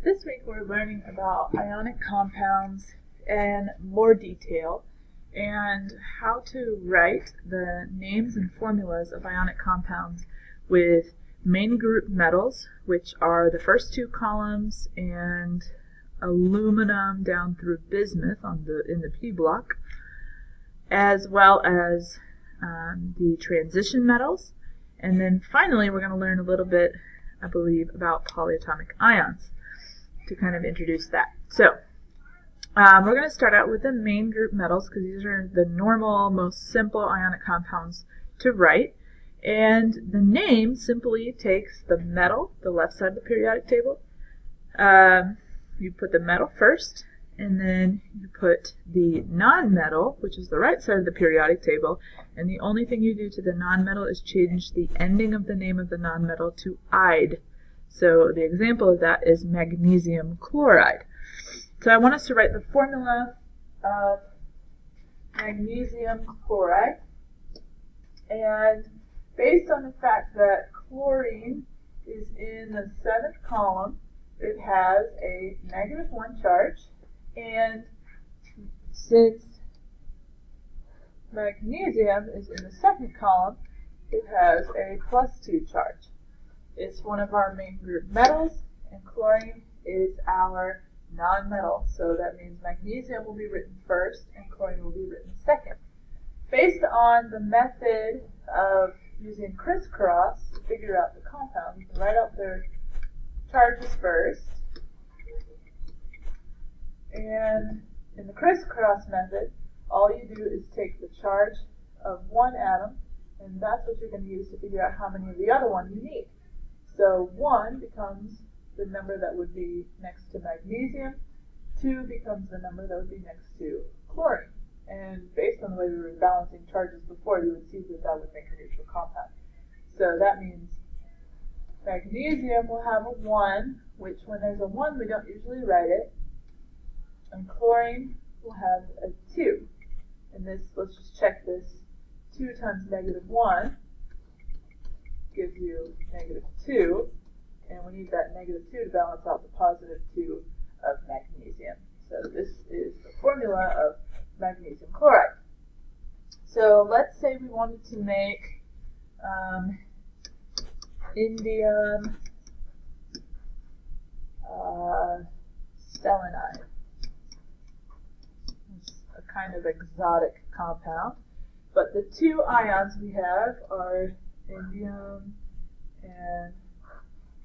This week we're learning about ionic compounds in more detail and how to write the names and formulas of ionic compounds with main group metals, which are the first two columns, and aluminum down through bismuth in the P block, as well as the transition metals. And then finally we're going to learn a little bit, I believe, about polyatomic ions to kind of introduce that. So we're going to start out with the main group metals because these are the normal, most simple ionic compounds to write. And the name simply takes the metal, the left side of the periodic table. You put the metal first, and then you put the non-metal, which is the right side of the periodic table, and the only thing you do to the non-metal is change the ending of the name of the non-metal to "ide." So the example of that is magnesium chloride. So I want us to write the formula of magnesium chloride, and based on the fact that chlorine is in the 7th column, it has a -1 charge. And since magnesium is in the 2nd column, it has a +2 charge. It's one of our main group metals, and chlorine is our non-metal. So that means magnesium will be written first, and chlorine will be written second. Based on the method of using crisscross to figure out the compound, you can write out their charges first. And in the crisscross method, all you do is take the charge of one atom, and that's what you're going to use to figure out how many of the other one you need. So 1 becomes the number that would be next to magnesium, 2 becomes the number that would be next to chlorine. And based on the way we were balancing charges before, you would see that that would make a neutral compound. So that means magnesium will have a 1, which when there's a 1 we don't usually write it. And chlorine will have a 2. And this, let's just check this, 2 times -1 gives you -2. And we need that -2 to balance out the +2 of magnesium. So this is the formula of magnesium chloride. So let's say we wanted to make indium selenide. It's a kind of exotic compound, but the two ions we have are indium and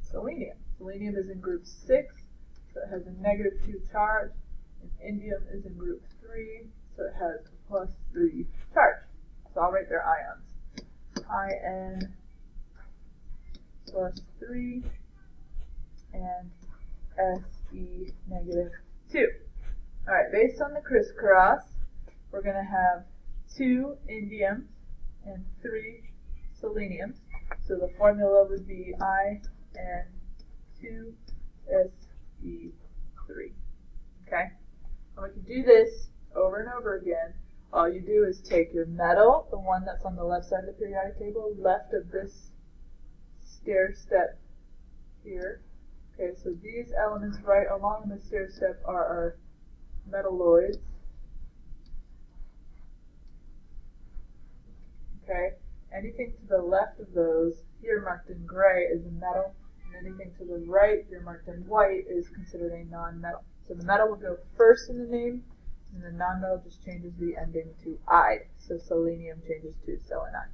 selenium. Selenium is in group 6, so it has a -2 charge, and indium is in group 3, so it has a +3 charge. So I'll write their ions. In +3 and Se -2. Alright, based on the crisscross, we're going to have 2 indiums and 3 seleniums. So the formula would be In2Se3. Okay? And we can do this over and over again. All you do is take your metal, the one that's on the left side of the periodic table, left of this stair step here. Okay, so these elements right along the stair step are our metalloids. Okay, anything to the left of those, here marked in gray, is a metal, and anything to the right, here marked in white, is considered a non-metal. So the metal will go first in the name, and the non-metal just changes the ending to "ide." So selenium changes to selenide.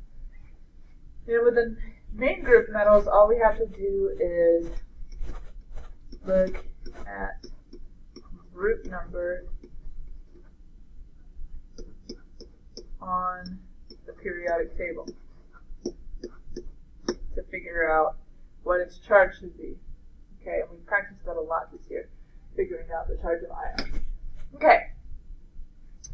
And with the main group metals, all we have to do is look at group number on the periodic table to figure out what its charge should be. Okay, and we practiced that a lot this year, figuring out the charge of ions. Okay,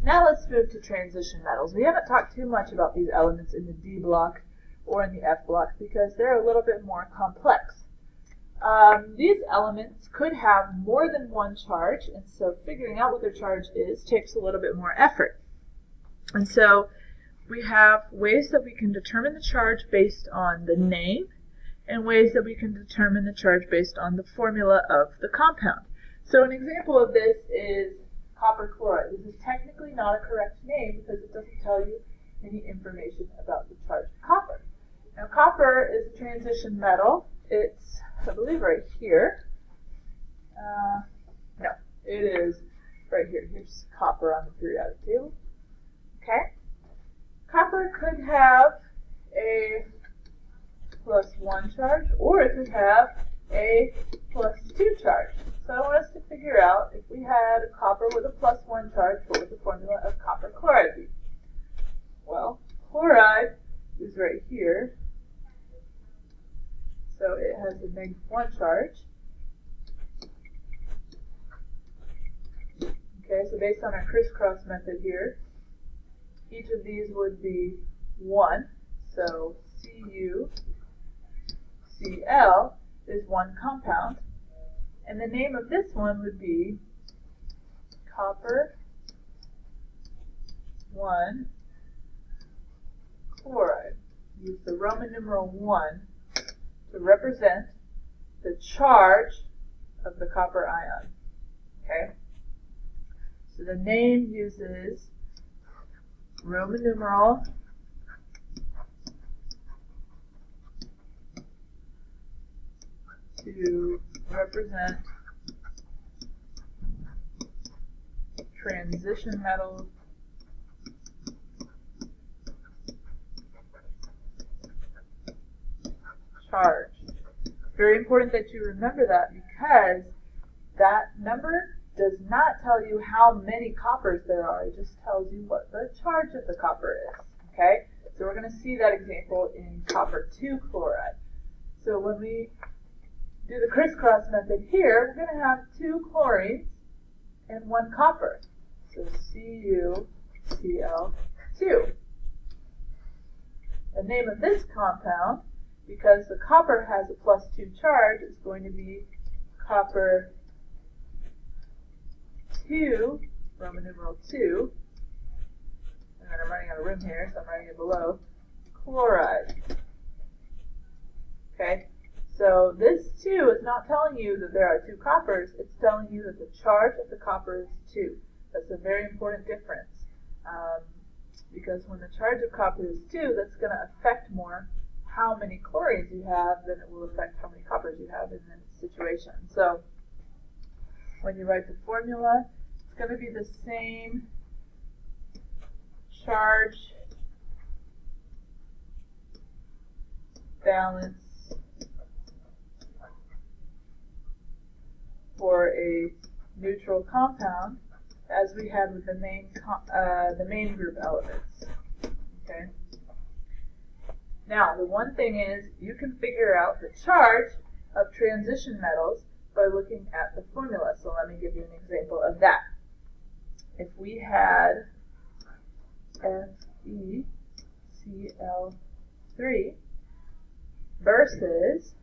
now let's move to transition metals. We haven't talked too much about these elements in the D block or in the F block because they're a little bit more complex. These elements could have more than one charge, and so figuring out what their charge is takes a little bit more effort. And so we have ways that we can determine the charge based on the name and ways that we can determine the charge based on the formula of the compound. So an example of this is copper chloride. This is technically not a correct name because it doesn't tell you any information about the charge of copper. Now copper is a transition metal. It's, I believe, right here. No, it is right here. Here's copper on the periodic table. Okay? Copper could have a +1 charge, or it could have a +2 charge. So I want us to figure out, if we had a copper with a +1 charge, what would the formula of copper chloride be? Well, chloride is right here, so it has a -1 charge. Okay, so based on our crisscross method here, each of these would be 1. So CuCl is one compound. And the name of this one would be copper 1 chloride. Use the Roman numeral 1 to represent the charge of the copper ion. Okay? So the name uses Roman numeral to represent transition metal charge. Very important that you remember that, because that number does not tell you how many coppers there are. It just tells you what the charge of the copper is. Okay? So we're going to see that example in copper 2 chloride. So when we do the crisscross method here, we're going to have 2 chlorines and 1 copper. So CuCl2. The name of this compound, because the copper has a +2 charge, is going to be copper 2, Roman numeral 2, and then I'm running out of room here, so I'm writing it below, chloride. Okay, so this 2 is not telling you that there are 2 coppers, it's telling you that the charge of the copper is 2. That's a very important difference, because when the charge of copper is 2, that's going to affect more how many chlorines you have than it will affect how many coppers you have in this situation. So when you write the formula, it's going to be the same charge balance for a neutral compound as we had with the main group elements. Okay. Now, the one thing is, you can figure out the charge of transition metals by looking at the formula. So let me give you an example of that. If we had FeCl3 versus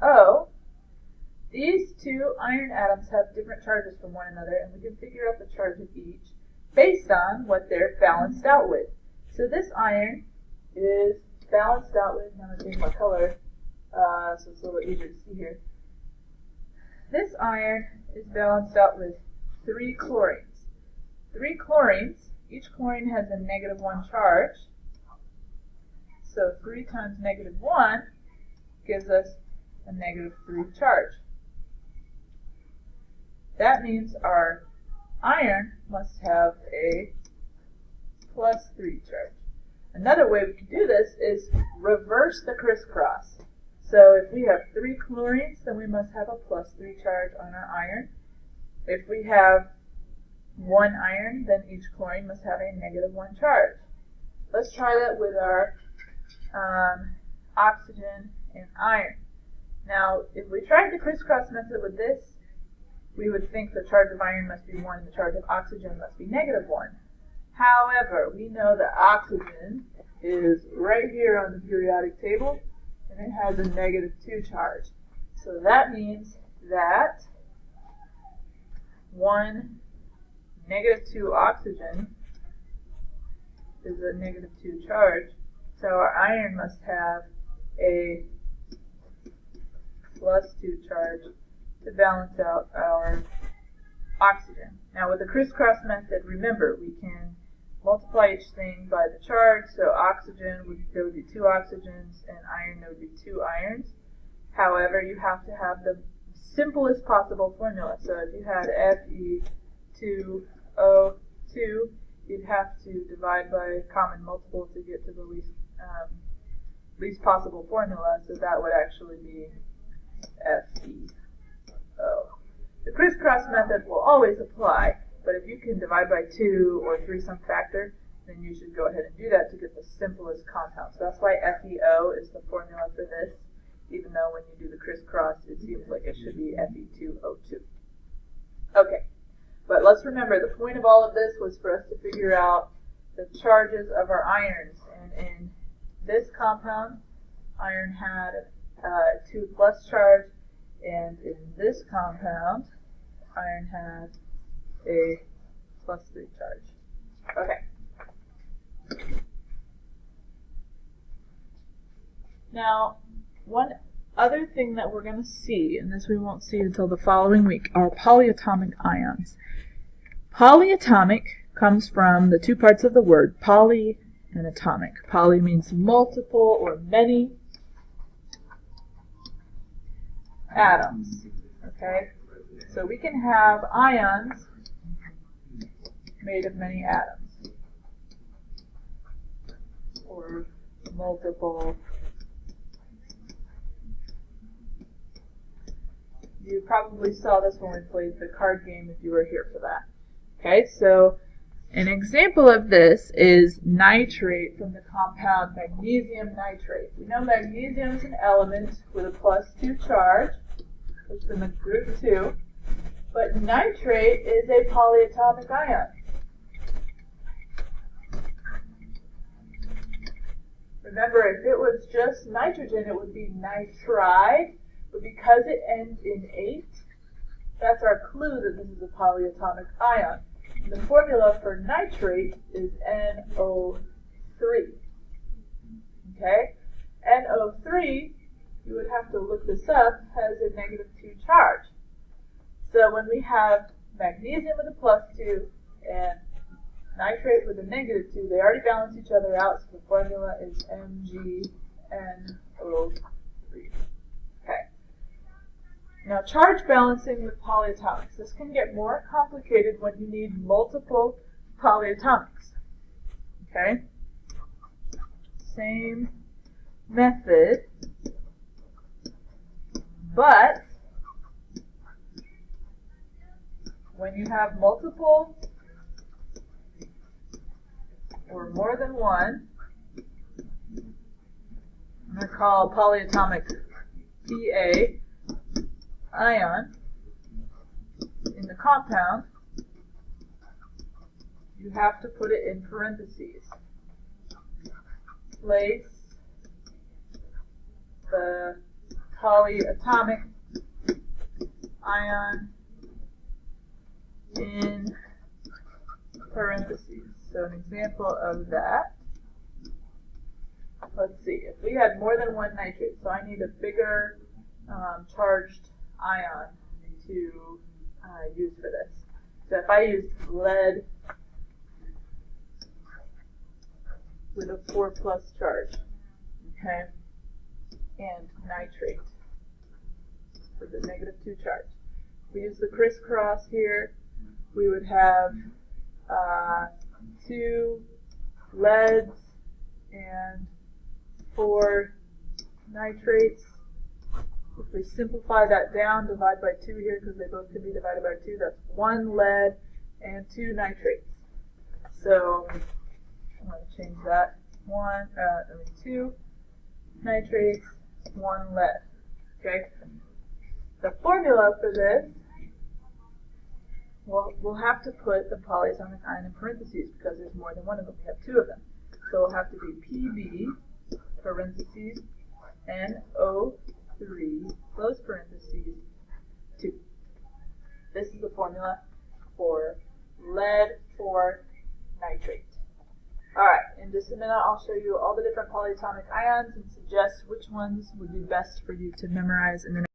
FeO, these 2 iron atoms have different charges from one another, and we can figure out the charge of each based on what they're balanced out with. So this iron is balanced out with, now I'm changing my color, so it's a little easier to see here. This iron is balanced out with 3 chlorines. 3 chlorines, each chlorine has a -1 charge. So 3 times -1 gives us a -3 charge. That means our iron must have a +3 charge. Another way we can do this is reverse the crisscross. So if we have 3 chlorines, then we must have a +3 charge on our iron. If we have 1 iron, then each chlorine must have a -1 charge. Let's try that with our oxygen and iron. Now, if we tried the crisscross method with this, we would think the charge of iron must be 1 and the charge of oxygen must be -1. However, we know that oxygen is right here on the periodic table, and it has a -2 charge. So that means that 1 -2 oxygen is a -2 charge. So our iron must have a +2 charge to balance out our oxygen. Now with the crisscross method, remember, we can multiply each thing by the charge. So oxygen, there would be 2 oxygens, and iron, there would be 2 irons. However, you have to have the simplest possible formula. So if you had Fe2O2, you'd have to divide by a common multiple to get to the least possible formula, so that would actually be FeO. The crisscross method will always apply, but if you can divide by 2 or 3 some factor, then you should go ahead and do that to get the simplest compound. So that's why FeO is the formula for this, even though when you do the crisscross, it seems like it should be Fe2O2. Okay, but let's remember the point of all of this was for us to figure out the charges of our irons. And in this compound, iron had a 2+ charge, and in this compound, iron had a +3 charge. Okay. Now, one other thing that we're going to see, and this we won't see until the following week, are polyatomic ions. Polyatomic comes from the 2 parts of the word, poly and atomic. Poly means multiple or many atoms. Okay? So we can have ions made of many atoms, or multiple. You probably saw this when we played the card game if you were here for that. Okay, so an example of this is nitrate from the compound magnesium nitrate. We know magnesium is an element with a +2 charge, which is in the group 2, but nitrate is a polyatomic ion. Remember, if it was just nitrogen, it would be nitride. But because it ends in 8, that's our clue that this is a polyatomic ion. The formula for nitrate is NO3. Okay? NO3, you would have to look this up, has a -2 charge. So when we have magnesium with a +2 and nitrate with a -2, they already balance each other out, so the formula is MgNO3. Okay. Now, charge balancing with polyatomics. This can get more complicated when you need multiple polyatomics. Okay? Same method, but when you have multiple or more than one, I'm going to call polyatomic PA ion in the compound, you have to put it in parentheses. Place the polyatomic ion in parentheses. So an example of that, let's see, if we had more than one nitrate, so I need a bigger charged ion to use for this. So if I used lead with a 4+ charge, okay, and nitrate with a -2 charge. If we use the crisscross here, we would have 2 leads and 4 nitrates. If we simplify that down, divide by 2 here because they both can be divided by 2, that's 1 lead and 2 nitrates. So I'm going to change that. 2 nitrates, 1 lead. Okay. The formula for this, well, we'll have to put the polyatomic ion in parentheses because there's more than one of them. We have 2 of them. So it'll have to be PB parentheses NO3 close parentheses 2. This is the formula for lead 4 nitrate. Alright, in just a minute, I'll show you all the different polyatomic ions and suggest which ones would be best for you to memorize in the